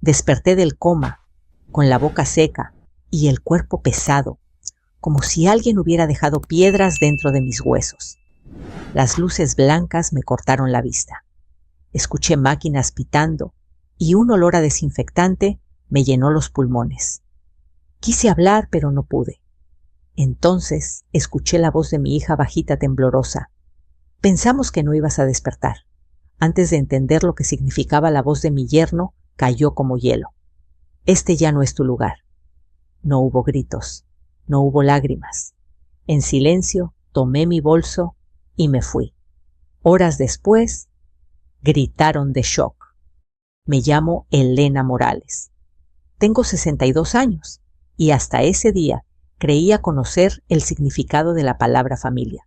Desperté del coma, con la boca seca y el cuerpo pesado, como si alguien hubiera dejado piedras dentro de mis huesos. Las luces blancas me cortaron la vista. Escuché máquinas pitando y un olor a desinfectante me llenó los pulmones. Quise hablar, pero no pude. Entonces escuché la voz de mi hija bajita, temblorosa. Pensamos que no ibas a despertar. Antes de entender lo que significaba la voz de mi yerno, cayó como hielo. Este ya no es tu lugar. No hubo gritos, no hubo lágrimas. En silencio tomé mi bolso y me fui. Horas después, gritaron de shock. Me llamo Elena Morales. Tengo 62 años y hasta ese día creía conocer el significado de la palabra familia.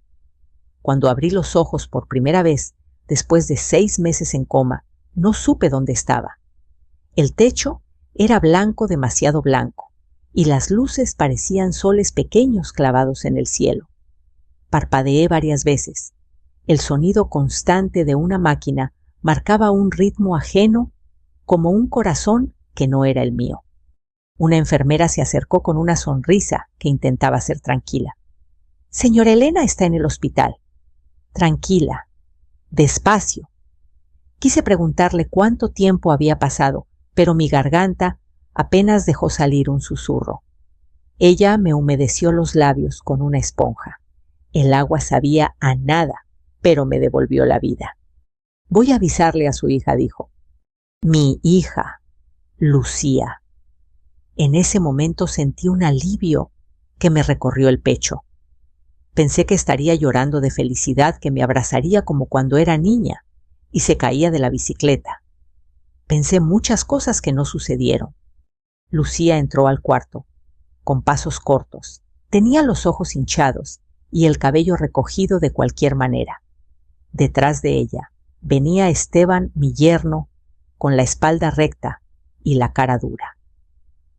Cuando abrí los ojos por primera vez, después de 6 meses en coma, no supe dónde estaba. El techo era blanco, demasiado blanco, y las luces parecían soles pequeños clavados en el cielo. Parpadeé varias veces. El sonido constante de una máquina marcaba un ritmo ajeno, como un corazón que no era el mío. Una enfermera se acercó con una sonrisa que intentaba ser tranquila. Señora Elena está en el hospital. Tranquila, despacio. Quise preguntarle cuánto tiempo había pasado, pero mi garganta apenas dejó salir un susurro. Ella me humedeció los labios con una esponja. El agua sabía a nada, pero me devolvió la vida. Voy a avisarle a su hija, dijo. Mi hija, Lucía. En ese momento sentí un alivio que me recorrió el pecho. Pensé que estaría llorando de felicidad, que me abrazaría como cuando era niña y se caía de la bicicleta. Pensé muchas cosas que no sucedieron. Lucía entró al cuarto, con pasos cortos. Tenía los ojos hinchados y el cabello recogido de cualquier manera. Detrás de ella venía Esteban, mi yerno, con la espalda recta y la cara dura.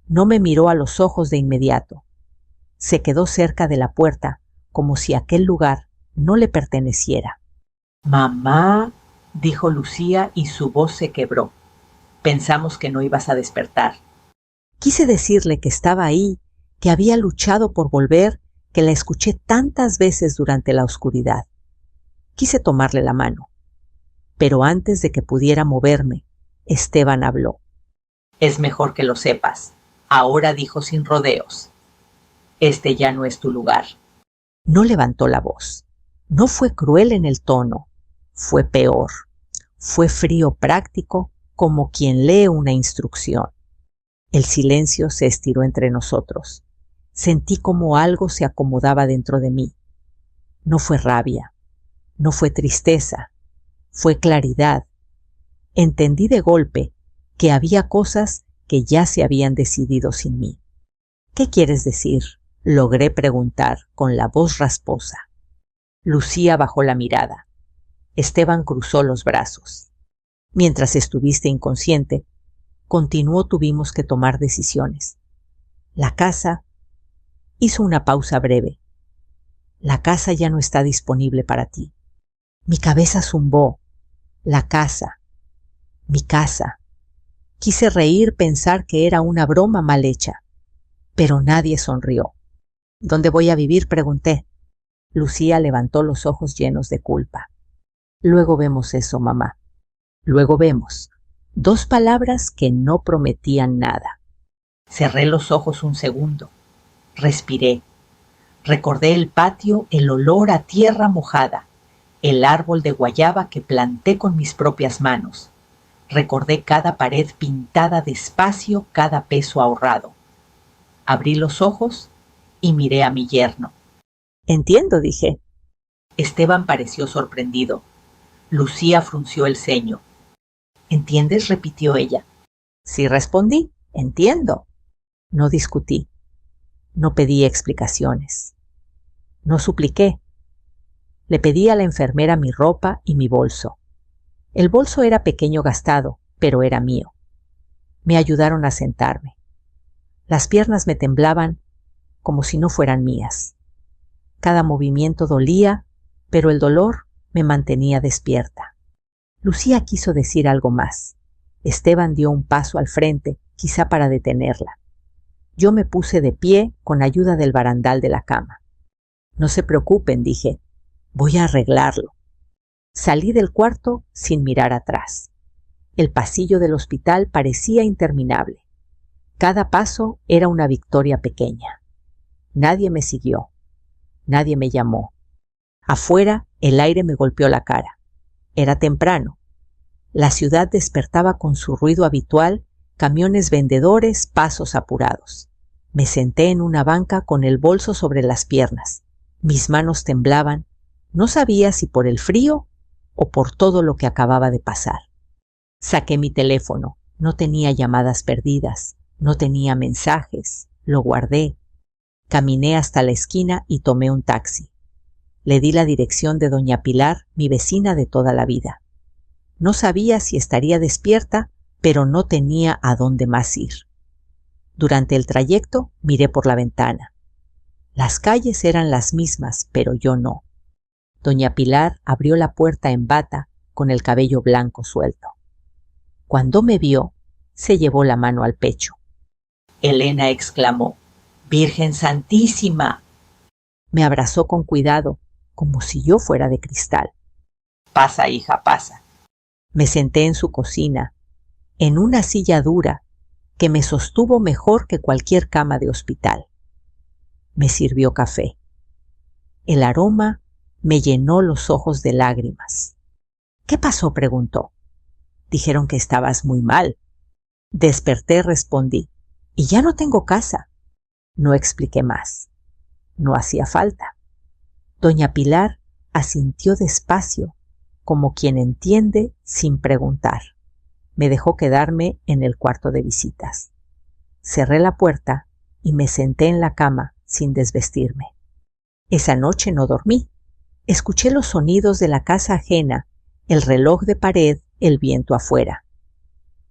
No me miró a los ojos de inmediato. Se quedó cerca de la puerta, como si aquel lugar no le perteneciera. Mamá, dijo Lucía y su voz se quebró. Pensamos que no ibas a despertar. Quise decirle que estaba ahí, que había luchado por volver, que la escuché tantas veces durante la oscuridad. Quise tomarle la mano. Pero antes de que pudiera moverme, Esteban habló. Es mejor que lo sepas. Ahora, dijo sin rodeos. Este ya no es tu lugar. No levantó la voz. No fue cruel en el tono. Fue peor. Fue frío, práctico, como quien lee una instrucción. El silencio se estiró entre nosotros. Sentí como algo se acomodaba dentro de mí. No fue rabia. No fue tristeza. Fue claridad. Entendí de golpe que había cosas que ya se habían decidido sin mí. ¿Qué quieres decir? Logré preguntar con la voz rasposa. Lucía bajó la mirada. Esteban cruzó los brazos. Mientras estuviste inconsciente, continuó, tuvimos que tomar decisiones. La casa hizo una pausa breve. La casa ya no está disponible para ti. Mi cabeza zumbó. La casa. Mi casa. Quise reír, pensar que era una broma mal hecha, pero nadie sonrió. ¿Dónde voy a vivir?, pregunté. Lucía levantó los ojos llenos de culpa. Luego vemos eso, mamá. Luego vemos. 2 palabras que no prometían nada. Cerré los ojos un segundo. Respiré. Recordé el patio, el olor a tierra mojada, el árbol de guayaba que planté con mis propias manos. Recordé cada pared pintada despacio, cada peso ahorrado. Abrí los ojos y miré a mi yerno. Entiendo, dije. Esteban pareció sorprendido. Lucía frunció el ceño. ¿Entiendes?, repitió ella. Sí, respondí. Entiendo. No discutí. No pedí explicaciones. No supliqué. Le pedí a la enfermera mi ropa y mi bolso. El bolso era pequeño, gastado, pero era mío. Me ayudaron a sentarme. Las piernas me temblaban como si no fueran mías. Cada movimiento dolía, pero el dolor me mantenía despierta. Lucía quiso decir algo más. Esteban dio un paso al frente, quizá para detenerla. Yo me puse de pie con ayuda del barandal de la cama. No se preocupen, dije. Voy a arreglarlo. Salí del cuarto sin mirar atrás. El pasillo del hospital parecía interminable. Cada paso era una victoria pequeña. Nadie me siguió. Nadie me llamó. Afuera, el aire me golpeó la cara. Era temprano. La ciudad despertaba con su ruido habitual, camiones vendedores, pasos apurados. Me senté en una banca con el bolso sobre las piernas. Mis manos temblaban. No sabía si por el frío o por todo lo que acababa de pasar. Saqué mi teléfono. No tenía llamadas perdidas. No tenía mensajes. Lo guardé. Caminé hasta la esquina y tomé un taxi. Le di la dirección de doña Pilar, mi vecina de toda la vida. No sabía si estaría despierta, pero no tenía a dónde más ir. Durante el trayecto miré por la ventana. Las calles eran las mismas, pero yo no. Doña Pilar abrió la puerta en bata, con el cabello blanco suelto. Cuando me vio, se llevó la mano al pecho. Elena exclamó: «¡Virgen Santísima!». Me abrazó con cuidado, como si yo fuera de cristal. «Pasa, hija, pasa». Me senté en su cocina, en una silla dura que me sostuvo mejor que cualquier cama de hospital. Me sirvió café. El aroma me llenó los ojos de lágrimas. «¿Qué pasó?», preguntó. «Dijeron que estabas muy mal». Desperté, respondí. «Y ya no tengo casa». No expliqué más. No hacía falta. Doña Pilar asintió despacio, como quien entiende sin preguntar. Me dejó quedarme en el cuarto de visitas. Cerré la puerta y me senté en la cama sin desvestirme. Esa noche no dormí. Escuché los sonidos de la casa ajena, el reloj de pared, el viento afuera.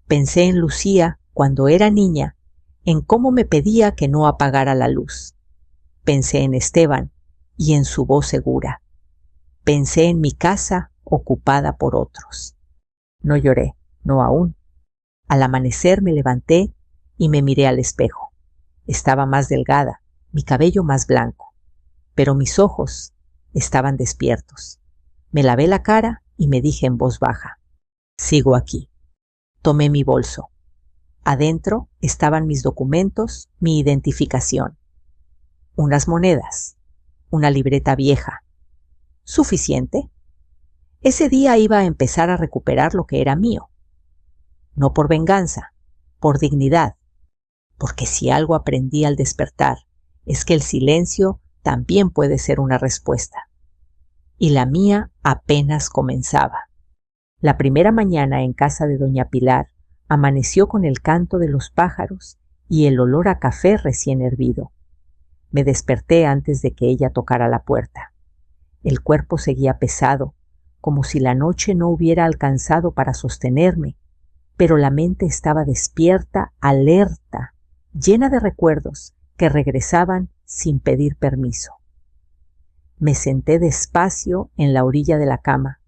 Pensé en Lucía cuando era niña, en cómo me pedía que no apagara la luz. Pensé en Esteban y en su voz segura. Pensé en mi casa ocupada por otros. No lloré, no aún. Al amanecer me levanté y me miré al espejo. Estaba más delgada, mi cabello más blanco, pero mis ojos estaban despiertos. Me lavé la cara y me dije en voz baja: «Sigo aquí». Tomé mi bolso. Adentro estaban mis documentos, mi identificación. Unas monedas, una libreta vieja. ¿Suficiente? Ese día iba a empezar a recuperar lo que era mío. No por venganza, por dignidad. Porque si algo aprendí al despertar, es que el silencio también puede ser una respuesta. Y la mía apenas comenzaba. La primera mañana en casa de doña Pilar amaneció con el canto de los pájaros y el olor a café recién hervido. Me desperté antes de que ella tocara la puerta. El cuerpo seguía pesado, como si la noche no hubiera alcanzado para sostenerme, pero la mente estaba despierta, alerta, llena de recuerdos que regresaban sin pedir permiso. Me senté despacio en la orilla de la cama,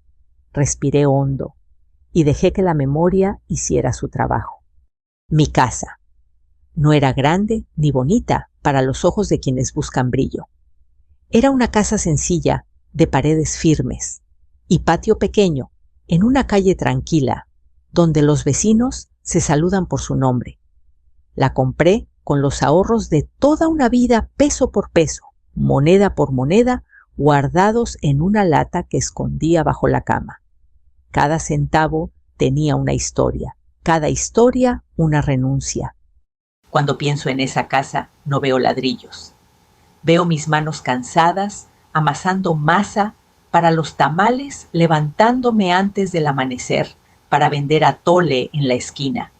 respiré hondo y dejé que la memoria hiciera su trabajo. Mi casa. No era grande ni bonita para los ojos de quienes buscan brillo. Era una casa sencilla, de paredes firmes, y patio pequeño, en una calle tranquila, donde los vecinos se saludan por su nombre. La compré con los ahorros de toda una vida, peso por peso, moneda por moneda, guardados en una lata que escondía bajo la cama. Cada centavo tenía una historia, cada historia una renuncia. Cuando pienso en esa casa, no veo ladrillos. Veo mis manos cansadas, amasando masa para los tamales, levantándome antes del amanecer para vender atole en la esquina.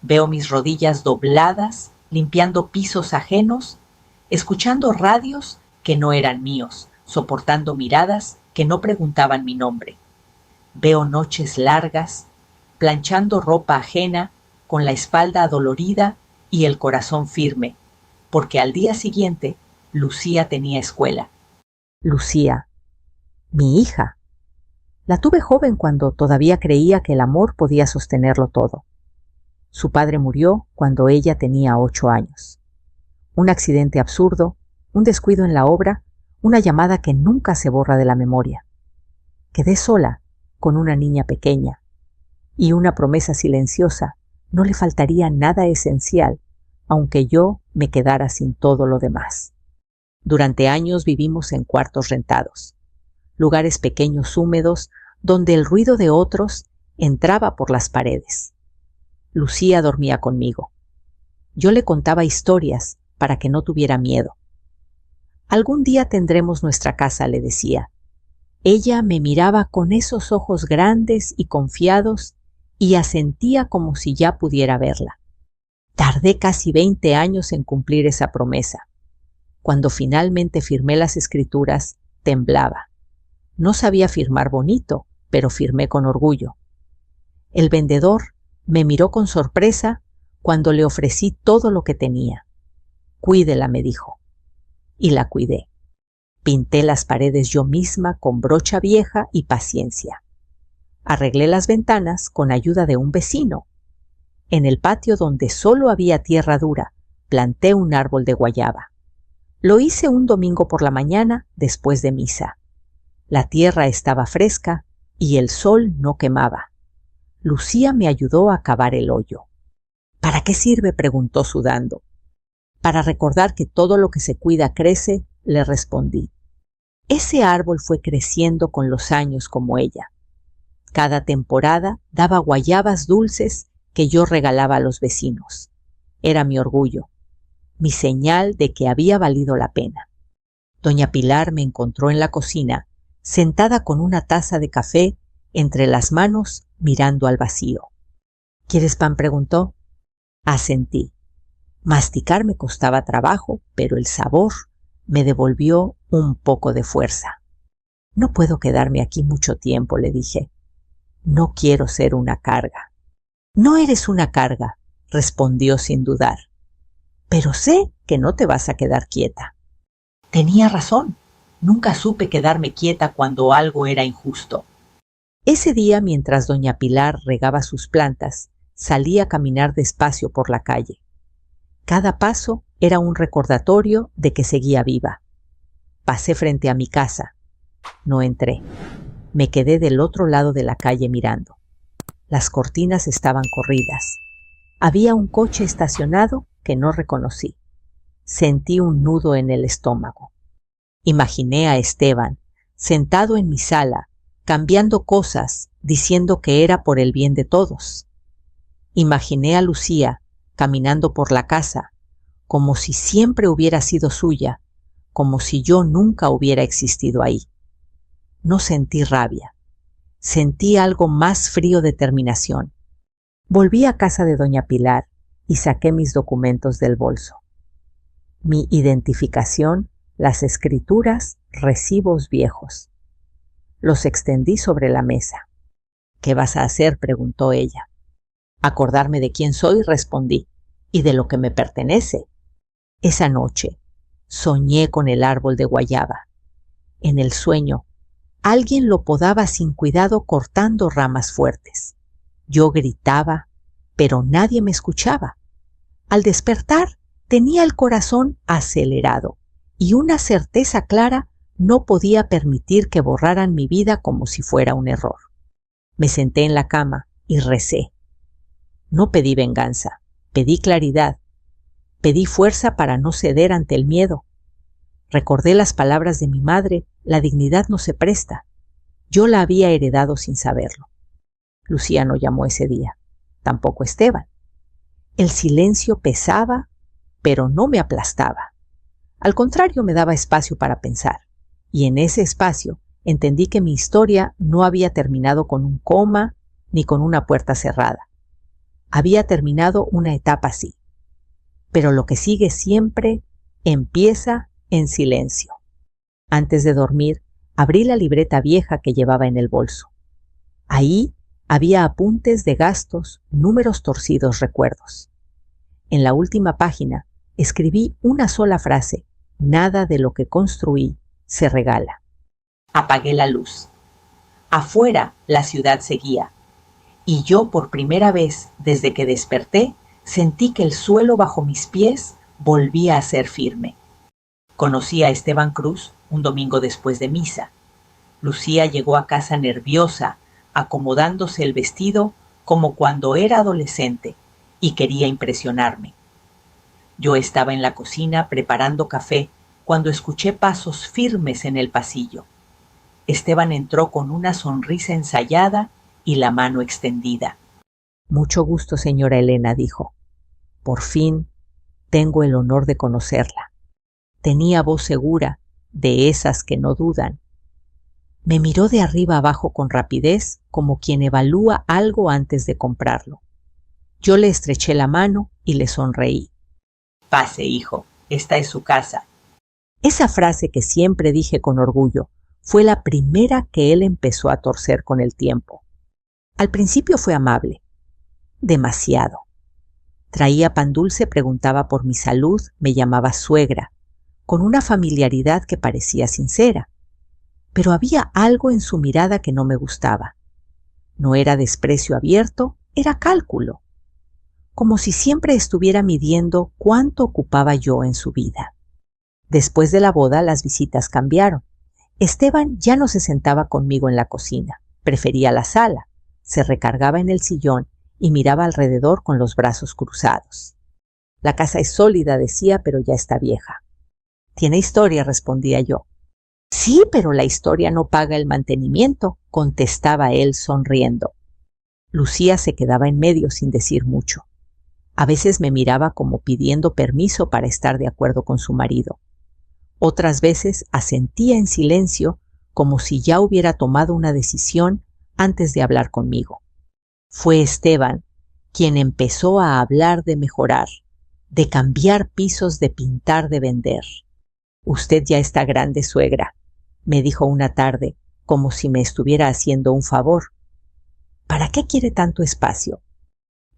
Veo mis rodillas dobladas, limpiando pisos ajenos, escuchando radios que no eran míos, soportando miradas que no preguntaban mi nombre. Veo noches largas, planchando ropa ajena, con la espalda adolorida y el corazón firme, porque al día siguiente Lucía tenía escuela. Lucía, mi hija. La tuve joven cuando todavía creía que el amor podía sostenerlo todo. Su padre murió cuando ella tenía 8 años. Un accidente absurdo, un descuido en la obra, una llamada que nunca se borra de la memoria. Quedé sola, con una niña pequeña, y una promesa silenciosa: no le faltaría nada esencial, aunque yo me quedara sin todo lo demás. Durante años vivimos en cuartos rentados, lugares pequeños húmedos donde el ruido de otros entraba por las paredes. Lucía dormía conmigo. Yo le contaba historias para que no tuviera miedo. Algún día tendremos nuestra casa, le decía. Ella me miraba con esos ojos grandes y confiados y asentía como si ya pudiera verla. Tardé casi 20 años en cumplir esa promesa. Cuando finalmente firmé las escrituras, temblaba. No sabía firmar bonito, pero firmé con orgullo. El vendedor me miró con sorpresa cuando le ofrecí todo lo que tenía. Cuídela, me dijo. Y la cuidé. Pinté las paredes yo misma con brocha vieja y paciencia. Arreglé las ventanas con ayuda de un vecino. En el patio, donde solo había tierra dura, planté un árbol de guayaba. Lo hice un domingo por la mañana después de misa. La tierra estaba fresca y el sol no quemaba. Lucía me ayudó a cavar el hoyo. ¿Para qué sirve?, preguntó sudando. Para recordar que todo lo que se cuida crece, le respondí. Ese árbol fue creciendo con los años como ella. Cada temporada daba guayabas dulces que yo regalaba a los vecinos. Era mi orgullo, mi señal de que había valido la pena. Doña Pilar me encontró en la cocina, sentada con una taza de café entre las manos, mirando al vacío. ¿Quieres pan?, preguntó. Asentí. Masticar me costaba trabajo, pero el sabor me devolvió un poco de fuerza. No puedo quedarme aquí mucho tiempo, le dije. No quiero ser una carga. No eres una carga, respondió sin dudar. Pero sé que no te vas a quedar quieta. Tenía razón. Nunca supe quedarme quieta cuando algo era injusto. Ese día, mientras doña Pilar regaba sus plantas, salí a caminar despacio por la calle. Cada paso era un recordatorio de que seguía viva. Pasé frente a mi casa. No entré. Me quedé del otro lado de la calle mirando. Las cortinas estaban corridas. Había un coche estacionado que no reconocí. Sentí un nudo en el estómago. Imaginé a Esteban, sentado en mi sala, cambiando cosas, diciendo que era por el bien de todos. Imaginé a Lucía, caminando por la casa, como si siempre hubiera sido suya, como si yo nunca hubiera existido ahí. No sentí rabia. Sentí algo más frío: determinación. Volví a casa de doña Pilar y saqué mis documentos del bolso. Mi identificación, las escrituras, recibos viejos. Los extendí sobre la mesa. ¿Qué vas a hacer?, preguntó ella. Acordarme de quién soy, respondí, y de lo que me pertenece. Esa noche soñé con el árbol de guayaba. En el sueño, alguien lo podaba sin cuidado cortando ramas fuertes. Yo gritaba, pero nadie me escuchaba. Al despertar, tenía el corazón acelerado y una certeza clara: no podía permitir que borraran mi vida como si fuera un error. Me senté en la cama y recé. No pedí venganza, pedí claridad. Pedí fuerza para no ceder ante el miedo. Recordé las palabras de mi madre: la dignidad no se presta. Yo la había heredado sin saberlo. Lucía no llamó ese día, tampoco Esteban. El silencio pesaba, pero no me aplastaba. Al contrario, me daba espacio para pensar. Y en ese espacio entendí que mi historia no había terminado con un coma ni con una puerta cerrada. Había terminado una etapa, sí. Pero lo que sigue siempre empieza en silencio. Antes de dormir, abrí la libreta vieja que llevaba en el bolso. Ahí había apuntes de gastos, números torcidos, recuerdos. En la última página escribí una sola frase: nada de lo que construí se regala. Apagué la luz. Afuera la ciudad seguía, y yo por primera vez desde que desperté sentí que el suelo bajo mis pies volvía a ser firme. Conocí a Esteban Cruz un domingo después de misa. Lucía llegó a casa nerviosa, acomodándose el vestido como cuando era adolescente, y quería impresionarme. Yo estaba en la cocina preparando café cuando escuché pasos firmes en el pasillo. Esteban entró con una sonrisa ensayada y la mano extendida. Mucho gusto, señora Elena, dijo. Por fin tengo el honor de conocerla. Tenía voz segura, de esas que no dudan. Me miró de arriba abajo con rapidez, como quien evalúa algo antes de comprarlo. Yo le estreché la mano y le sonreí. Pase, hijo, esta es su casa. Esa frase que siempre dije con orgullo fue la primera que él empezó a torcer con el tiempo. Al principio fue amable. Demasiado. Traía pan dulce, preguntaba por mi salud, me llamaba suegra, con una familiaridad que parecía sincera. Pero había algo en su mirada que no me gustaba. No era desprecio abierto, era cálculo. Como si siempre estuviera midiendo cuánto ocupaba yo en su vida. Después de la boda, las visitas cambiaron. Esteban ya no se sentaba conmigo en la cocina, prefería la sala, se recargaba en el sillón y miraba alrededor con los brazos cruzados. La casa es sólida, decía, pero ya está vieja. Tiene historia, respondía yo. Sí, pero la historia no paga el mantenimiento, contestaba él sonriendo. Lucía se quedaba en medio sin decir mucho. A veces me miraba como pidiendo permiso para estar de acuerdo con su marido. Otras veces asentía en silencio como si ya hubiera tomado una decisión antes de hablar conmigo. Fue Esteban quien empezó a hablar de mejorar, de cambiar pisos, de pintar, de vender. Usted ya está grande, suegra, me dijo una tarde, como si me estuviera haciendo un favor. ¿Para qué quiere tanto espacio?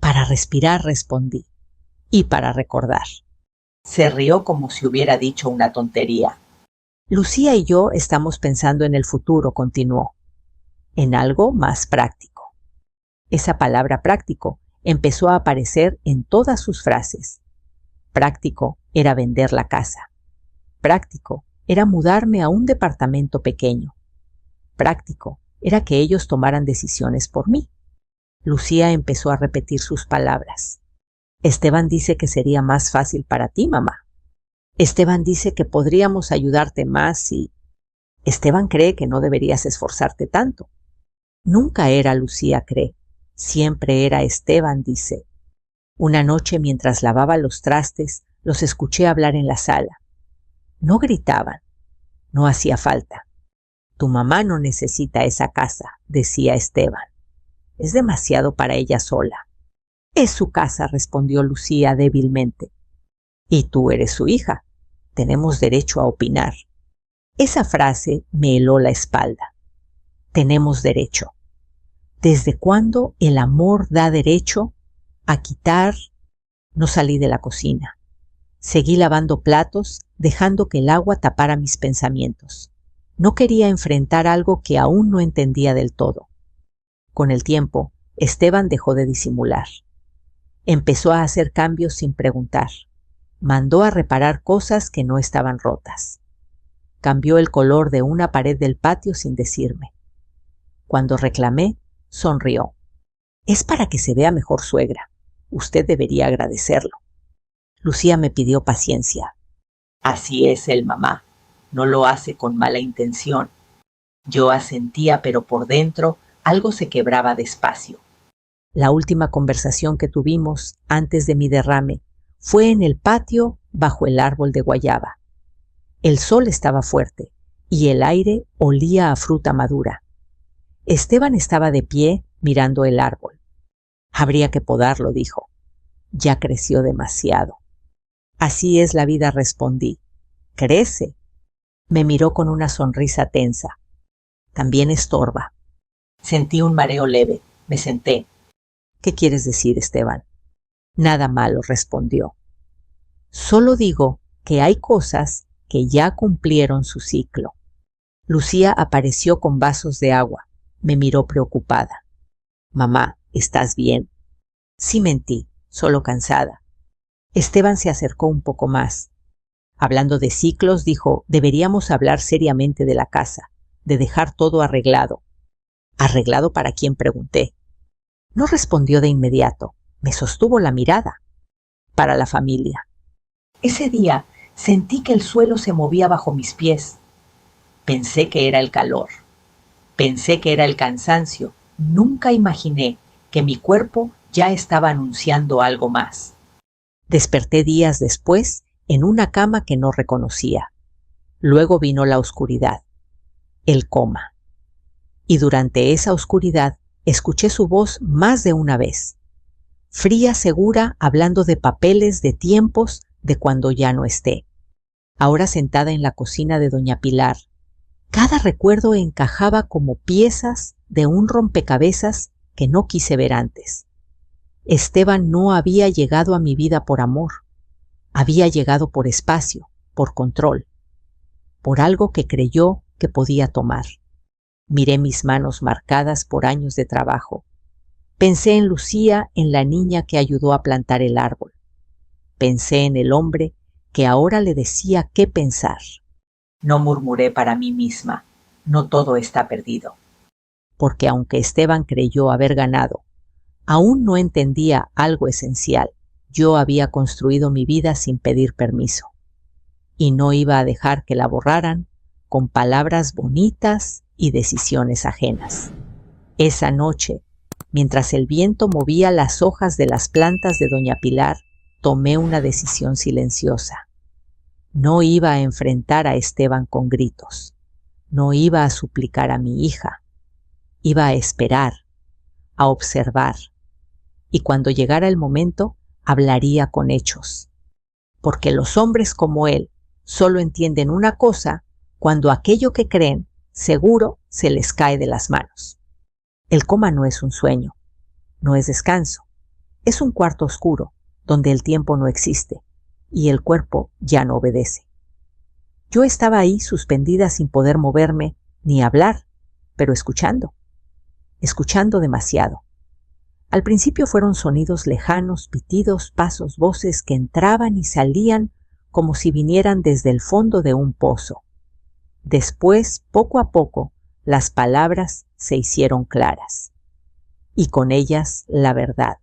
Para respirar, respondí, y para recordar. Se rió como si hubiera dicho una tontería. Lucía y yo estamos pensando en el futuro, continuó, en algo más práctico. Esa palabra práctico empezó a aparecer en todas sus frases. Práctico era vender la casa. Práctico era mudarme a un departamento pequeño. Práctico era que ellos tomaran decisiones por mí. Lucía empezó a repetir sus palabras. Esteban dice que sería más fácil para ti, mamá. Esteban dice que podríamos ayudarte más y... Esteban cree que no deberías esforzarte tanto. Nunca era Lucía cree, siempre era Esteban, dice. Una noche mientras lavaba los trastes, los escuché hablar en la sala. No gritaban, no hacía falta. Tu mamá no necesita esa casa, decía Esteban. Es demasiado para ella sola. Es su casa, respondió Lucía débilmente. Y tú eres su hija. Tenemos derecho a opinar. Esa frase me heló la espalda. Tenemos derecho. ¿Desde cuándo el amor da derecho a quitar? No salí de la cocina. Seguí lavando platos, dejando que el agua tapara mis pensamientos. No quería enfrentar algo que aún no entendía del todo. Con el tiempo, Esteban dejó de disimular. Empezó a hacer cambios sin preguntar. Mandó a reparar cosas que no estaban rotas. Cambió el color de una pared del patio sin decirme. Cuando reclamé, sonrió. Es para que se vea mejor, suegra. Usted debería agradecerlo. Lucía me pidió paciencia. Así es él, mamá. No lo hace con mala intención. Yo asentía, pero por dentro algo se quebraba despacio. La última conversación que tuvimos antes de mi derrame fue en el patio bajo el árbol de guayaba. El sol estaba fuerte y el aire olía a fruta madura. Esteban estaba de pie mirando el árbol. Habría que podarlo, dijo. Ya creció demasiado. Así es la vida, respondí. Crece. Me miró con una sonrisa tensa. También estorba. Sentí un mareo leve. Me senté. ¿Qué quieres decir, Esteban? Nada malo, respondió. Solo digo que hay cosas que ya cumplieron su ciclo. Lucía apareció con vasos de agua. Me miró preocupada. Mamá, ¿estás bien? Sí, mentí, solo cansada. Esteban se acercó un poco más. Hablando de ciclos, dijo, deberíamos hablar seriamente de la casa, de dejar todo arreglado. ¿Arreglado para quién?, pregunté. No respondió de inmediato. Me sostuvo la mirada. Para la familia. Ese día sentí que el suelo se movía bajo mis pies. Pensé que era el calor. Pensé que era el cansancio. Nunca imaginé que mi cuerpo ya estaba anunciando algo más. Desperté días después en una cama que no reconocía. Luego vino la oscuridad, el coma. Y durante esa oscuridad escuché su voz más de una vez. Fría, segura, hablando de papeles, de tiempos, de cuando ya no esté. Ahora sentada en la cocina de doña Pilar, cada recuerdo encajaba como piezas de un rompecabezas que no quise ver antes. Esteban no había llegado a mi vida por amor. Había llegado por espacio, por control, por algo que creyó que podía tomar. Miré mis manos marcadas por años de trabajo. Pensé en Lucía, en la niña que ayudó a plantar el árbol. Pensé en el hombre que ahora le decía qué pensar. No murmuré para mí misma, no todo está perdido. Porque aunque Esteban creyó haber ganado, aún no entendía algo esencial. Yo había construido mi vida sin pedir permiso. Y no iba a dejar que la borraran con palabras bonitas y decisiones ajenas. Esa noche, mientras el viento movía las hojas de las plantas de doña Pilar, tomé una decisión silenciosa. No iba a enfrentar a Esteban con gritos. No iba a suplicar a mi hija. Iba a esperar, a observar. Y cuando llegara el momento, hablaría con hechos. Porque los hombres como él solo entienden una cosa cuando aquello que creen seguro se les cae de las manos. El coma no es un sueño, no es descanso. Es un cuarto oscuro donde el tiempo no existe y el cuerpo ya no obedece. Yo estaba ahí suspendida sin poder moverme ni hablar, pero escuchando demasiado. Al principio fueron sonidos lejanos, pitidos, pasos, voces que entraban y salían como si vinieran desde el fondo de un pozo. Después, poco a poco, las palabras se hicieron claras. Y con ellas la verdad.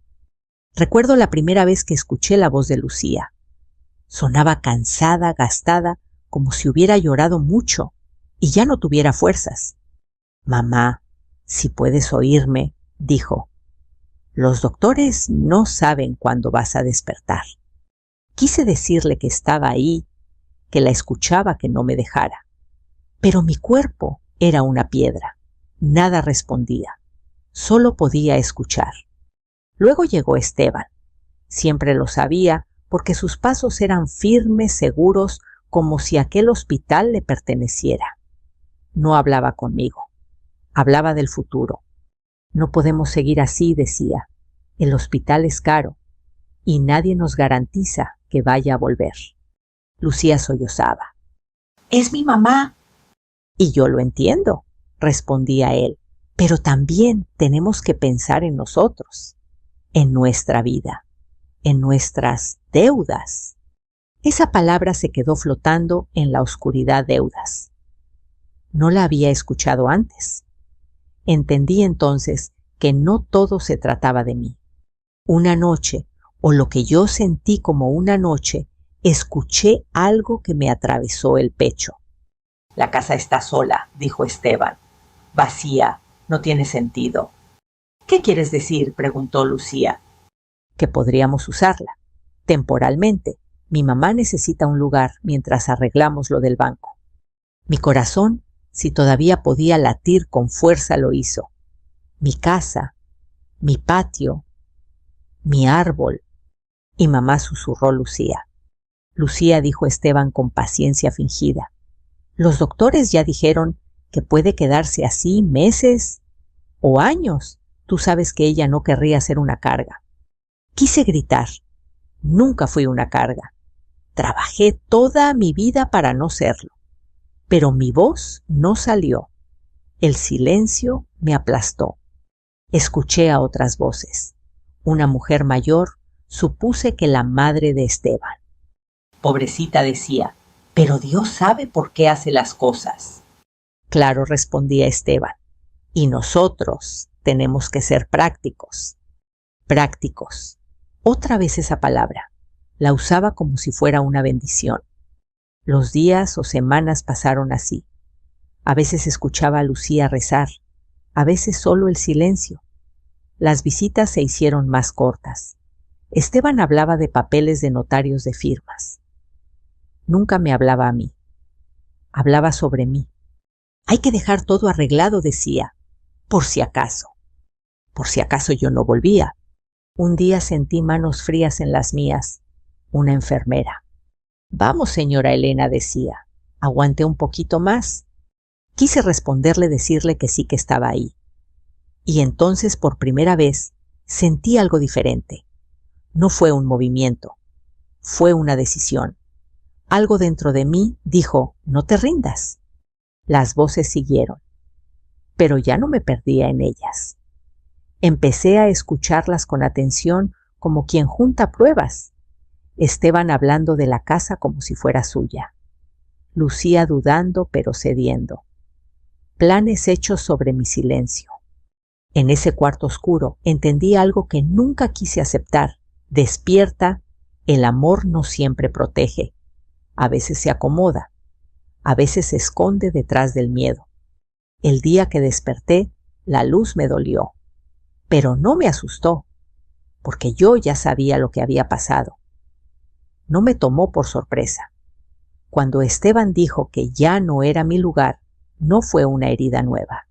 Recuerdo la primera vez que escuché la voz de Lucía. Sonaba cansada, gastada, como si hubiera llorado mucho y ya no tuviera fuerzas. Mamá, si puedes oírme, dijo. Los doctores no saben cuándo vas a despertar. Quise decirle que estaba ahí, que la escuchaba, que no me dejara. Pero mi cuerpo era una piedra. Nada respondía. Solo podía escuchar. Luego llegó Esteban. Siempre lo sabía porque sus pasos eran firmes, seguros, como si aquel hospital le perteneciera. No hablaba conmigo. Hablaba del futuro. No podemos seguir así, decía. El hospital es caro y nadie nos garantiza que vaya a volver. Lucía sollozaba. «Es mi mamá». «Y yo lo entiendo», respondía él, «pero también tenemos que pensar en nosotros, en nuestra vida, en nuestras deudas». Esa palabra se quedó flotando en la oscuridad. Deudas. No la había escuchado antes. Entendí entonces que no todo se trataba de mí. Una noche, o lo que yo sentí como una noche, escuché algo que me atravesó el pecho. «La casa está sola», dijo Esteban. «Vacía, no tiene sentido». «¿Qué quieres decir?», preguntó Lucía. «Que podríamos usarla, temporalmente. Mi mamá necesita un lugar mientras arreglamos lo del banco». Mi corazón, si todavía podía latir con fuerza, lo hizo. Mi casa, mi patio, mi árbol. Y mamá, susurró Lucía. Lucía, dijo Esteban con paciencia fingida. Los doctores ya dijeron que puede quedarse así meses o años. Tú sabes que ella no querría ser una carga. Quise gritar. Nunca fui una carga. Trabajé toda mi vida para no serlo. Pero mi voz no salió. El silencio me aplastó. Escuché a otras voces. Una mujer mayor, supuse que la madre de Esteban. Pobrecita, decía, pero Dios sabe por qué hace las cosas. Claro, respondía Esteban, y nosotros tenemos que ser prácticos. Prácticos. Otra vez esa palabra. La usaba como si fuera una bendición. Los días o semanas pasaron así. A veces escuchaba a Lucía rezar, a veces solo el silencio. Las visitas se hicieron más cortas. Esteban hablaba de papeles de notarios de firmas. Nunca me hablaba a mí. Hablaba sobre mí. Hay que dejar todo arreglado, decía, por si acaso. Por si acaso yo no volvía. Un día sentí manos frías en las mías. Una enfermera. Vamos, señora Elena, decía. Aguanté un poquito más. Quise responderle, decirle que sí que estaba ahí. Y entonces, por primera vez, sentí algo diferente. No fue un movimiento. Fue una decisión. Algo dentro de mí dijo, no te rindas. Las voces siguieron. Pero ya no me perdía en ellas. Empecé a escucharlas con atención como quien junta pruebas. Esteban hablando de la casa como si fuera suya. Lucía dudando pero cediendo. Planes hechos sobre mi silencio. En ese cuarto oscuro entendí algo que nunca quise aceptar. Despierta, el amor no siempre protege. A veces se acomoda. A veces se esconde detrás del miedo. El día que desperté, la luz me dolió. Pero no me asustó, porque yo ya sabía lo que había pasado. No me tomó por sorpresa. Cuando Esteban dijo que ya no era mi lugar, no fue una herida nueva.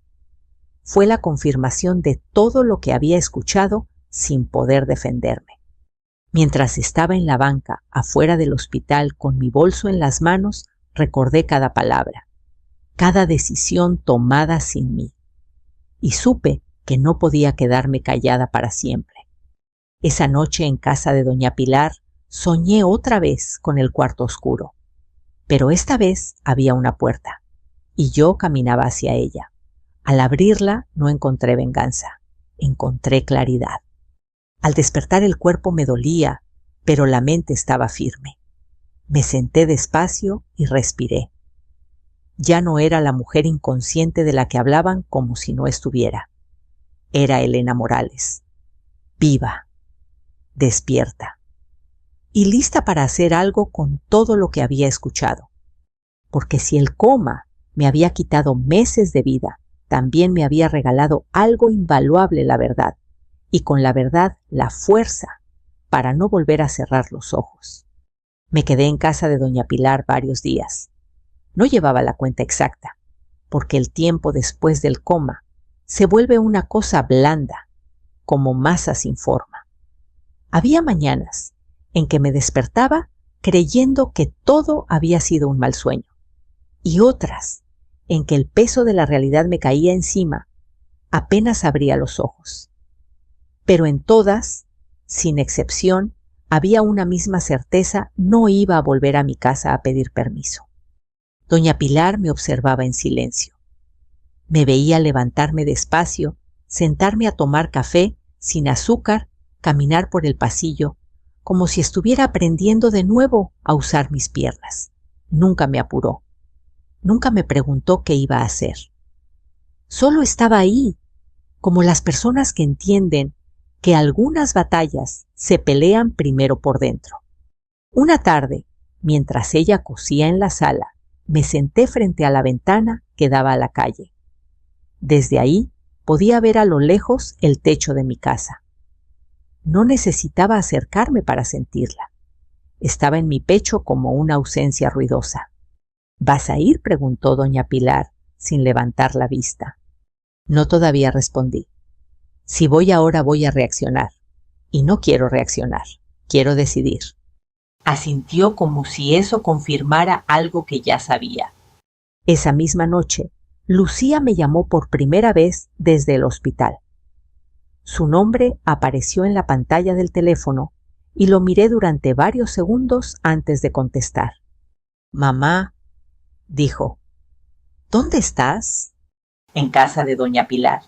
Fue la confirmación de todo lo que había escuchado sin poder defenderme. Mientras estaba en la banca, afuera del hospital, con mi bolso en las manos, recordé cada palabra, cada decisión tomada sin mí. Y supe que no podía quedarme callada para siempre. Esa noche en casa de doña Pilar, soñé otra vez con el cuarto oscuro. Pero esta vez había una puerta, y yo caminaba hacia ella. Al abrirla no encontré venganza, encontré claridad. Al despertar el cuerpo me dolía, pero la mente estaba firme. Me senté despacio y respiré. Ya no era la mujer inconsciente de la que hablaban como si no estuviera. Era Elena Morales, viva, despierta y lista para hacer algo con todo lo que había escuchado. Porque si el coma me había quitado meses de vida, también me había regalado algo invaluable, la verdad, y con la verdad la fuerza para no volver a cerrar los ojos. Me quedé en casa de doña Pilar varios días. No llevaba la cuenta exacta, porque el tiempo después del coma se vuelve una cosa blanda, como masa sin forma. Había mañanas en que me despertaba creyendo que todo había sido un mal sueño, y otras en que el peso de la realidad me caía encima, apenas abría los ojos. Pero en todas, sin excepción, había una misma certeza: no iba a volver a mi casa a pedir permiso. Doña Pilar me observaba en silencio. Me veía levantarme despacio, sentarme a tomar café sin azúcar, caminar por el pasillo, como si estuviera aprendiendo de nuevo a usar mis piernas. Nunca me apuró. Nunca me preguntó qué iba a hacer. Solo estaba ahí, como las personas que entienden que algunas batallas se pelean primero por dentro. Una tarde, mientras ella cosía en la sala, me senté frente a la ventana que daba a la calle. Desde ahí podía ver a lo lejos el techo de mi casa. No necesitaba acercarme para sentirla. Estaba en mi pecho como una ausencia ruidosa. ¿Vas a ir?, preguntó doña Pilar, sin levantar la vista. No, todavía, respondí. Si voy ahora voy a reaccionar. Y no quiero reaccionar, quiero decidir. Asintió como si eso confirmara algo que ya sabía. Esa misma noche, Lucía me llamó por primera vez desde el hospital. Su nombre apareció en la pantalla del teléfono y lo miré durante varios segundos antes de contestar. Mamá, dijo. ¿Dónde estás? En casa de doña Pilar.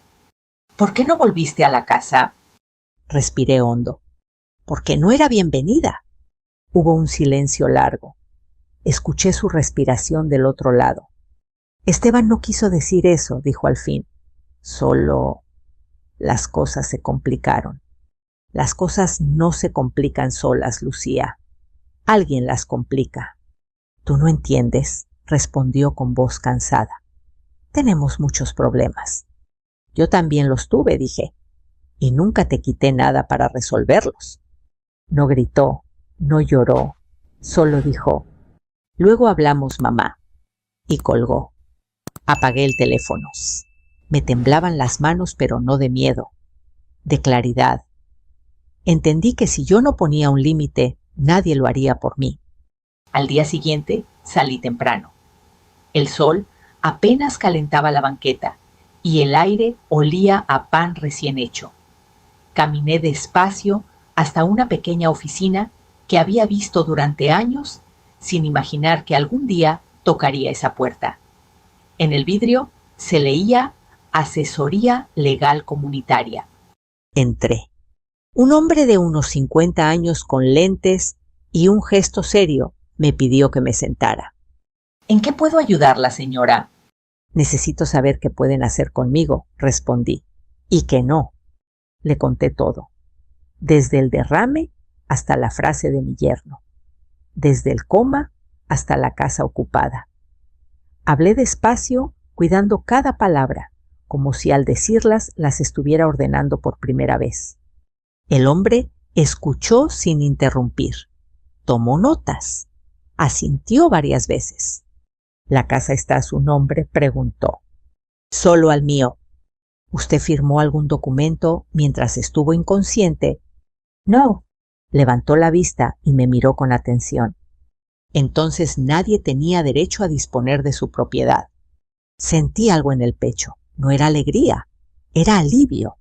¿Por qué no volviste a la casa? Respiré hondo. Porque no era bienvenida. Hubo un silencio largo. Escuché su respiración del otro lado. Esteban no quiso decir eso, dijo al fin. Solo las cosas se complicaron. Las cosas no se complican solas, Lucía. Alguien las complica. Tú no entiendes, respondió con voz cansada. Tenemos muchos problemas. Yo también los tuve, dije, y nunca te quité nada para resolverlos. No gritó, no lloró, solo dijo, luego hablamos, mamá, y colgó. Apagué el teléfono. Me temblaban las manos, pero no de miedo, de claridad. Entendí que si yo no ponía un límite, nadie lo haría por mí. Al día siguiente salí temprano. El sol apenas calentaba la banqueta y el aire olía a pan recién hecho. Caminé despacio hasta una pequeña oficina que había visto durante años sin imaginar que algún día tocaría esa puerta. En el vidrio se leía Asesoría Legal Comunitaria. Entré. Un hombre de unos 50 años con lentes y un gesto serio me pidió que me sentara. ¿En qué puedo ayudarla, señora? Necesito saber qué pueden hacer conmigo, respondí. Y que no. Le conté todo. Desde el derrame hasta la frase de mi yerno. Desde el coma hasta la casa ocupada. Hablé despacio, cuidando cada palabra, como si al decirlas las estuviera ordenando por primera vez. El hombre escuchó sin interrumpir. Tomó notas. Asintió varias veces. ¿La casa está a su nombre?, preguntó. Solo al mío. ¿Usted firmó algún documento mientras estuvo inconsciente? No. Levantó la vista y me miró con atención. Entonces nadie tenía derecho a disponer de su propiedad. Sentí algo en el pecho. No era alegría, era alivio.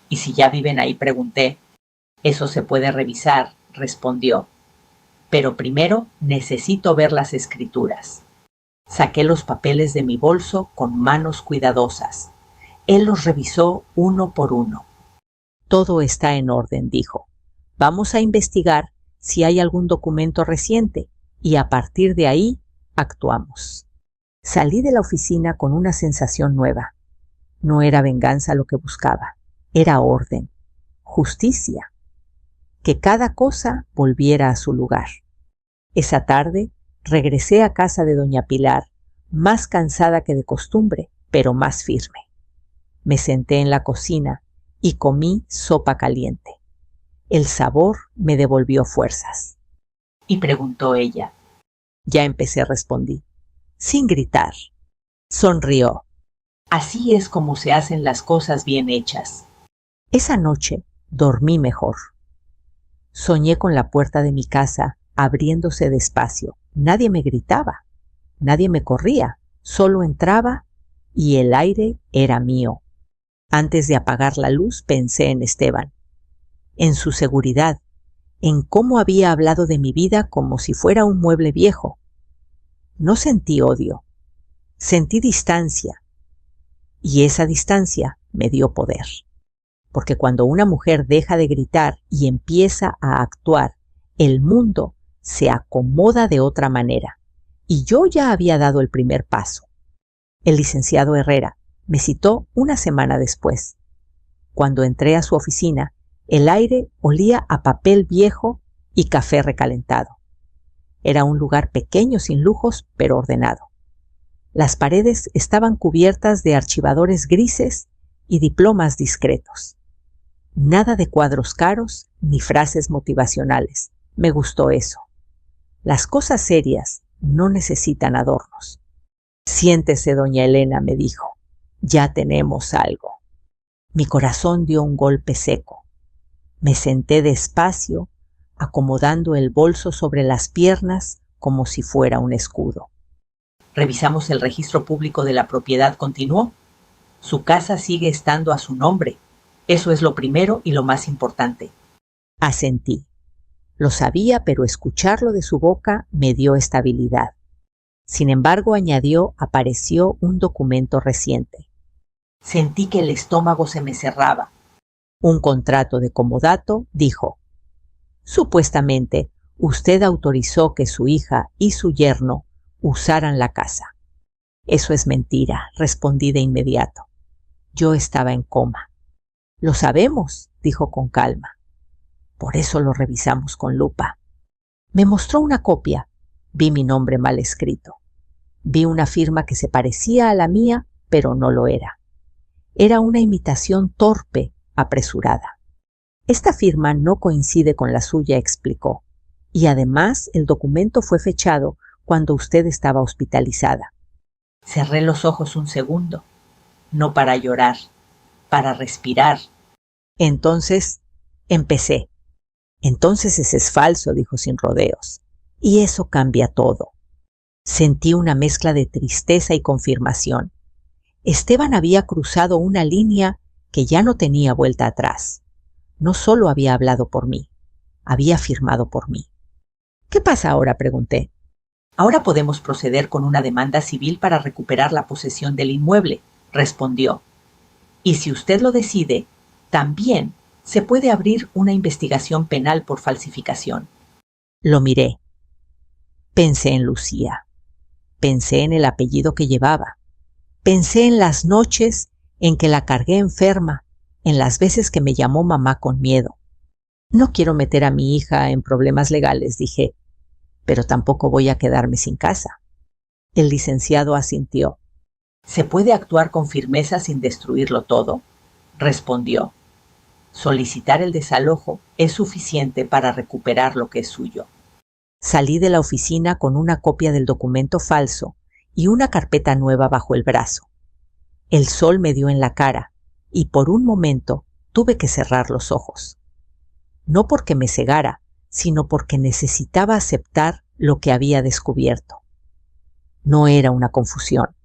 ¿Y si ya viven ahí?, pregunté. Eso se puede revisar, respondió. Pero primero necesito ver las escrituras. Saqué los papeles de mi bolso con manos cuidadosas. Él los revisó uno por uno. Todo está en orden, dijo. Vamos a investigar si hay algún documento reciente y a partir de ahí actuamos. Salí de la oficina con una sensación nueva. No era venganza lo que buscaba, era orden, justicia. Que cada cosa volviera a su lugar. Esa tarde regresé a casa de doña Pilar, más cansada que de costumbre, pero más firme. Me senté en la cocina y comí sopa caliente. El sabor me devolvió fuerzas. Y preguntó ella. Ya empecé, respondí, sin gritar. Sonrió. Así es como se hacen las cosas bien hechas. Esa noche dormí mejor. Soñé con la puerta de mi casa abriéndose despacio. Nadie me gritaba, nadie me corría, solo entraba y el aire era mío. Antes de apagar la luz pensé en Esteban, en su seguridad, en cómo había hablado de mi vida como si fuera un mueble viejo. No sentí odio, sentí distancia, y esa distancia me dio poder. Porque cuando una mujer deja de gritar y empieza a actuar, el mundo se acomoda de otra manera. Y yo ya había dado el primer paso. El licenciado Herrera me citó una semana después. Cuando entré a su oficina, el aire olía a papel viejo y café recalentado. Era un lugar pequeño sin lujos, pero ordenado. Las paredes estaban cubiertas de archivadores grises y diplomas discretos. Nada de cuadros caros ni frases motivacionales. Me gustó eso. Las cosas serias no necesitan adornos. Siéntese, doña Elena, me dijo. Ya tenemos algo. Mi corazón dio un golpe seco. Me senté despacio, acomodando el bolso sobre las piernas como si fuera un escudo. Revisamos el registro público de la propiedad, continuó. Su casa sigue estando a su nombre. Eso es lo primero y lo más importante. Asentí. Lo sabía, pero escucharlo de su boca me dio estabilidad. Sin embargo, añadió, apareció un documento reciente. Sentí que el estómago se me cerraba. Un contrato de comodato dijo: supuestamente, usted autorizó que su hija y su yerno usaran la casa. Eso es mentira, respondí de inmediato. Yo estaba en coma. Lo sabemos, dijo con calma. Por eso lo revisamos con lupa. Me mostró una copia. Vi mi nombre mal escrito. Vi una firma que se parecía a la mía, pero no lo era. Era una imitación torpe, apresurada. Esta firma no coincide con la suya, explicó. Y además el documento fue fechado cuando usted estaba hospitalizada. Cerré los ojos un segundo, no para llorar, para respirar. Entonces empecé. Entonces ese es falso, dijo sin rodeos. Y eso cambia todo. Sentí una mezcla de tristeza y confirmación. Esteban había cruzado una línea que ya no tenía vuelta atrás. No solo había hablado por mí, había firmado por mí. ¿Qué pasa ahora?, pregunté. Ahora podemos proceder con una demanda civil para recuperar la posesión del inmueble, respondió. Y si usted lo decide, también se puede abrir una investigación penal por falsificación. Lo miré. Pensé en Lucía. Pensé en el apellido que llevaba. Pensé en las noches en que la cargué enferma, en las veces que me llamó mamá con miedo. No quiero meter a mi hija en problemas legales, dije, pero tampoco voy a quedarme sin casa. El licenciado asintió. ¿Se puede actuar con firmeza sin destruirlo todo?, respondió. Solicitar el desalojo es suficiente para recuperar lo que es suyo. Salí de la oficina con una copia del documento falso y una carpeta nueva bajo el brazo. El sol me dio en la cara y por un momento tuve que cerrar los ojos. No porque me cegara, sino porque necesitaba aceptar lo que había descubierto. No era una confusión.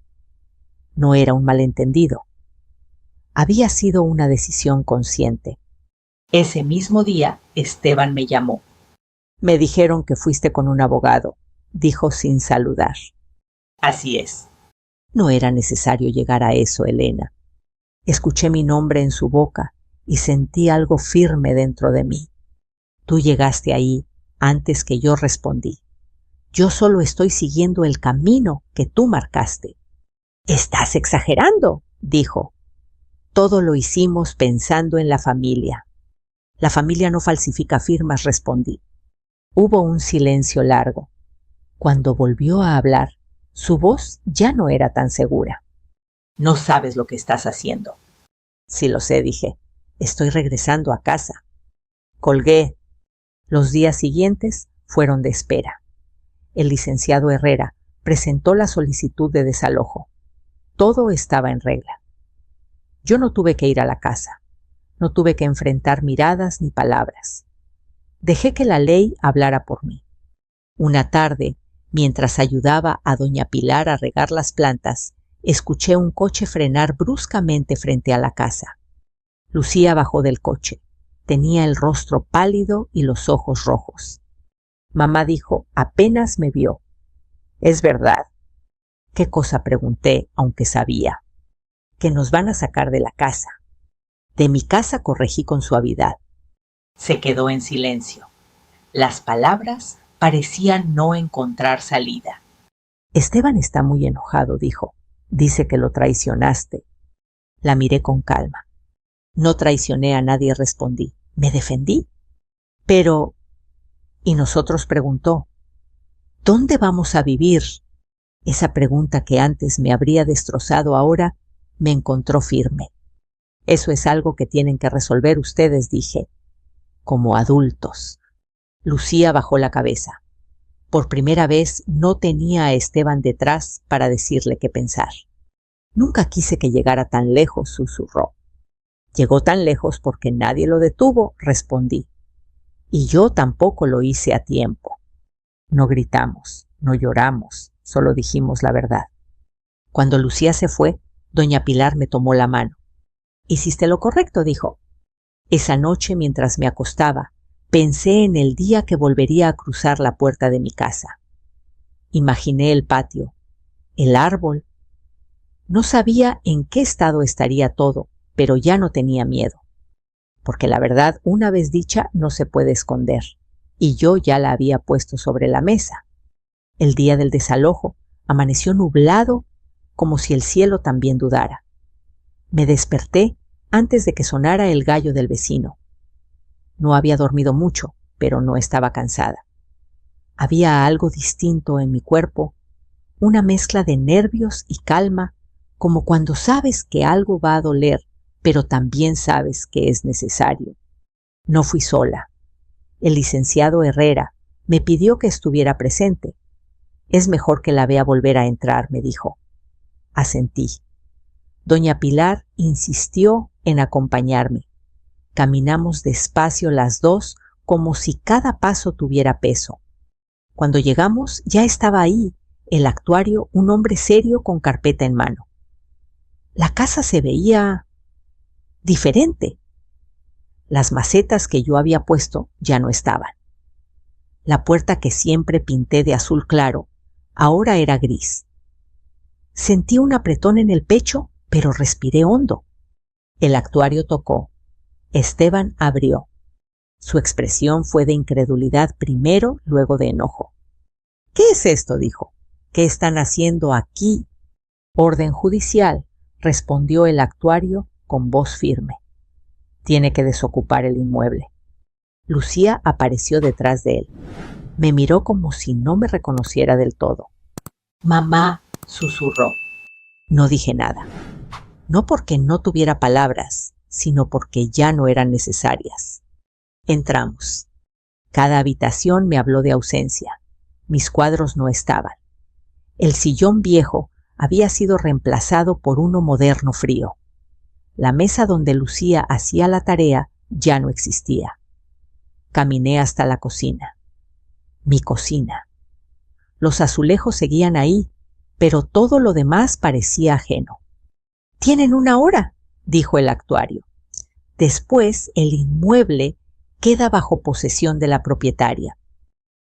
No era un malentendido. Había sido una decisión consciente. Ese mismo día, Esteban me llamó. Me dijeron que fuiste con un abogado, dijo sin saludar. Así es. No era necesario llegar a eso, Elena. Escuché mi nombre en su boca y sentí algo firme dentro de mí. Tú llegaste ahí antes que yo respondí. Yo solo estoy siguiendo el camino que tú marcaste. Estás exagerando, dijo. Todo lo hicimos pensando en la familia. La familia no falsifica firmas, respondí. Hubo un silencio largo. Cuando volvió a hablar, su voz ya no era tan segura. No sabes lo que estás haciendo. Sí lo sé, dije. Estoy regresando a casa. Colgué. Los días siguientes fueron de espera. El licenciado Herrera presentó la solicitud de desalojo. Todo estaba en regla. Yo no tuve que ir a la casa. No tuve que enfrentar miradas ni palabras. Dejé que la ley hablara por mí. Una tarde, mientras ayudaba a doña Pilar a regar las plantas, escuché un coche frenar bruscamente frente a la casa. Lucía bajó del coche. Tenía el rostro pálido y los ojos rojos. Mamá dijo, apenas me vio. Es verdad. ¿Qué cosa?, pregunté, aunque sabía. Que nos van a sacar de la casa. De mi casa, corregí con suavidad. Se quedó en silencio. Las palabras parecían no encontrar salida. Esteban está muy enojado, dijo. Dice que lo traicionaste. La miré con calma. No traicioné a nadie, respondí. Me defendí. Pero... ¿Y nosotros?, preguntó. ¿Dónde vamos a vivir? Esa pregunta que antes me habría destrozado ahora me encontró firme. Eso es algo que tienen que resolver ustedes, dije. Como adultos. Lucía bajó la cabeza. Por primera vez no tenía a Esteban detrás para decirle qué pensar. Nunca quise que llegara tan lejos, susurró. Llegó tan lejos porque nadie lo detuvo, respondí. Y yo tampoco lo hice a tiempo. No gritamos, no lloramos, solo dijimos la verdad. Cuando Lucía se fue, doña Pilar me tomó la mano. Hiciste lo correcto, dijo. Esa noche, mientras me acostaba, pensé en el día que volvería a cruzar la puerta de mi casa. Imaginé el patio, el árbol No sabía en qué estado estaría todo, pero ya no tenía miedo. Porque la verdad, una vez dicha, no se puede esconder, y yo ya la había puesto sobre la mesa. El día del desalojo amaneció nublado, como si el cielo también dudara. Me desperté antes de que sonara el gallo del vecino. No había dormido mucho, pero no estaba cansada. Había algo distinto en mi cuerpo, una mezcla de nervios y calma, como cuando sabes que algo va a doler, pero también sabes que es necesario. No fui sola. El licenciado Herrera me pidió que estuviera presente. Es mejor que la vea volver a entrar, me dijo. Asentí. Doña Pilar insistió en acompañarme. Caminamos despacio las dos, como si cada paso tuviera peso. Cuando llegamos, ya estaba ahí, el actuario, un hombre serio con carpeta en mano. La casa se veía diferente. Las macetas que yo había puesto ya no estaban. La puerta que siempre pinté de azul claro, ahora era gris. Sentí un apretón en el pecho, pero respiré hondo. El actuario tocó. Esteban abrió. Su expresión fue de incredulidad primero, luego de enojo. ¿Qué es esto?, dijo. ¿Qué están haciendo aquí? Orden judicial, respondió el actuario con voz firme. Tiene que desocupar el inmueble. Lucía apareció detrás de él. Me miró como si no me reconociera del todo. Mamá, susurró. No dije nada. No porque no tuviera palabras, sino porque ya no eran necesarias. Entramos. Cada habitación me habló de ausencia. Mis cuadros no estaban. El sillón viejo había sido reemplazado por uno moderno frío. La mesa donde Lucía hacía la tarea ya no existía. Caminé hasta la cocina. Mi cocina. Los azulejos seguían ahí, pero todo lo demás parecía ajeno. «Tienen 1 hora», dijo el actuario. Después, el inmueble queda bajo posesión de la propietaria.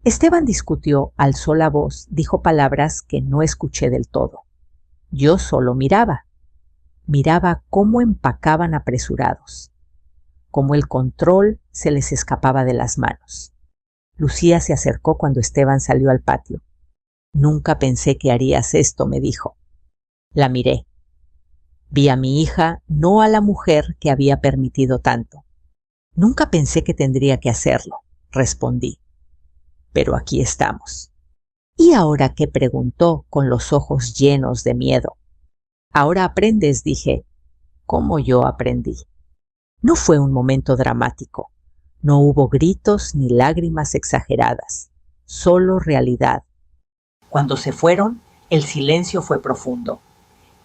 Esteban discutió, alzó la voz, dijo palabras que no escuché del todo. Yo solo miraba. Miraba cómo empacaban apresurados, cómo el control se les escapaba de las manos. Lucía se acercó cuando Esteban salió al patio. «Nunca pensé que harías esto», me dijo. La miré. Vi a mi hija, no a la mujer que había permitido tanto. «Nunca pensé que tendría que hacerlo», respondí. «Pero aquí estamos». «¿Y ahora qué?», preguntó con los ojos llenos de miedo. «Ahora aprendes», dije. «¿Cómo yo aprendí?» No fue un momento dramático. No hubo gritos ni lágrimas exageradas. Solo realidad. Cuando se fueron, el silencio fue profundo.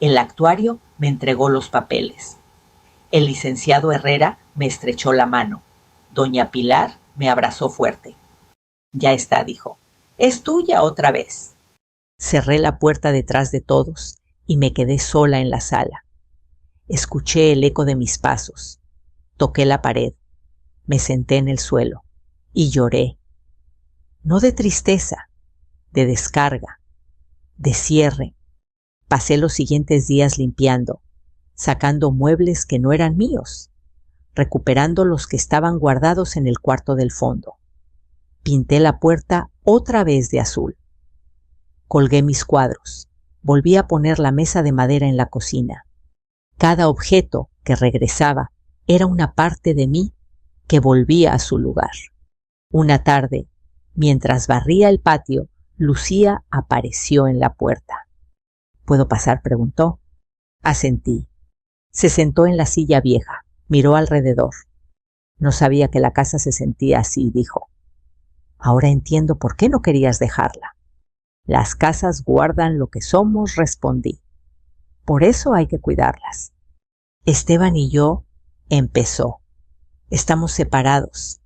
El actuario me entregó los papeles. El licenciado Herrera me estrechó la mano. Doña Pilar me abrazó fuerte. «Ya está», dijo. «Es tuya otra vez». Cerré la puerta detrás de todos y me quedé sola en la sala. Escuché el eco de mis pasos. Toqué la pared. Me senté en el suelo y lloré. No de tristeza, de descarga, de cierre. Pasé los siguientes días limpiando, sacando muebles que no eran míos, recuperando los que estaban guardados en el cuarto del fondo. Pinté la puerta otra vez de azul. Colgué mis cuadros. Volví a poner la mesa de madera en la cocina. Cada objeto que regresaba era una parte de mí que volvía a su lugar. Una tarde, mientras barría el patio, Lucía apareció en la puerta. «¿Puedo pasar?», preguntó. Asentí. Se sentó en la silla vieja, miró alrededor. «No sabía que la casa se sentía así», dijo. «Ahora entiendo por qué no querías dejarla». «Las casas guardan lo que somos», respondí. «Por eso hay que cuidarlas». «Esteban y yo», empezó. «Estamos separados».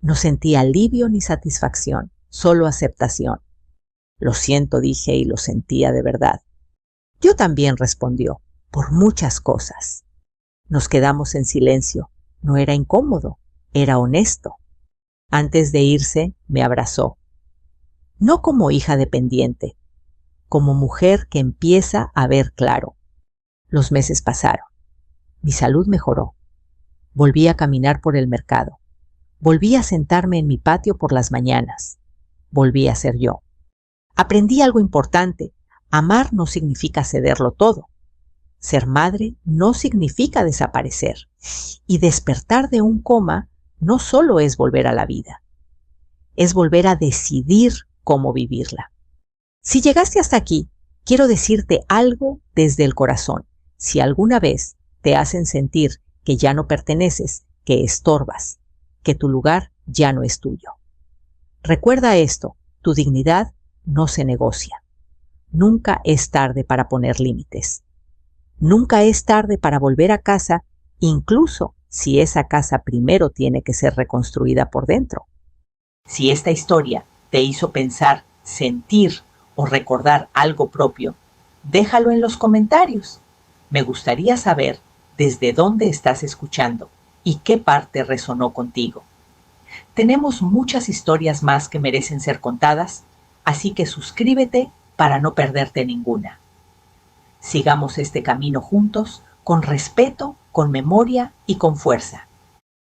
No sentí alivio ni satisfacción, solo aceptación. «Lo siento», dije, y lo sentía de verdad. «Yo también», respondió, «por muchas cosas». Nos quedamos en silencio. No era incómodo, era honesto. Antes de irse, me abrazó. No como hija dependiente, como mujer que empieza a ver claro. Los meses pasaron. Mi salud mejoró. Volví a caminar por el mercado. Volví a sentarme en mi patio por las mañanas. Volví a ser yo. Aprendí algo importante. Amar no significa cederlo todo. Ser madre no significa desaparecer. Y despertar de un coma no solo es volver a la vida. Es volver a decidir cómo vivirla. Si llegaste hasta aquí, quiero decirte algo desde el corazón. Si alguna vez te hacen sentir que ya no perteneces, que estorbas, que tu lugar ya no es tuyo. Recuerda esto, tu dignidad no se negocia. Nunca es tarde para poner límites. Nunca es tarde para volver a casa, incluso si esa casa primero tiene que ser reconstruida por dentro. Si esta historia te hizo pensar, sentir o recordar algo propio, déjalo en los comentarios. Me gustaría saber desde dónde estás escuchando y qué parte resonó contigo. Tenemos muchas historias más que merecen ser contadas, así que suscríbete para no perderte ninguna. Sigamos este camino juntos, con respeto, con memoria y con fuerza.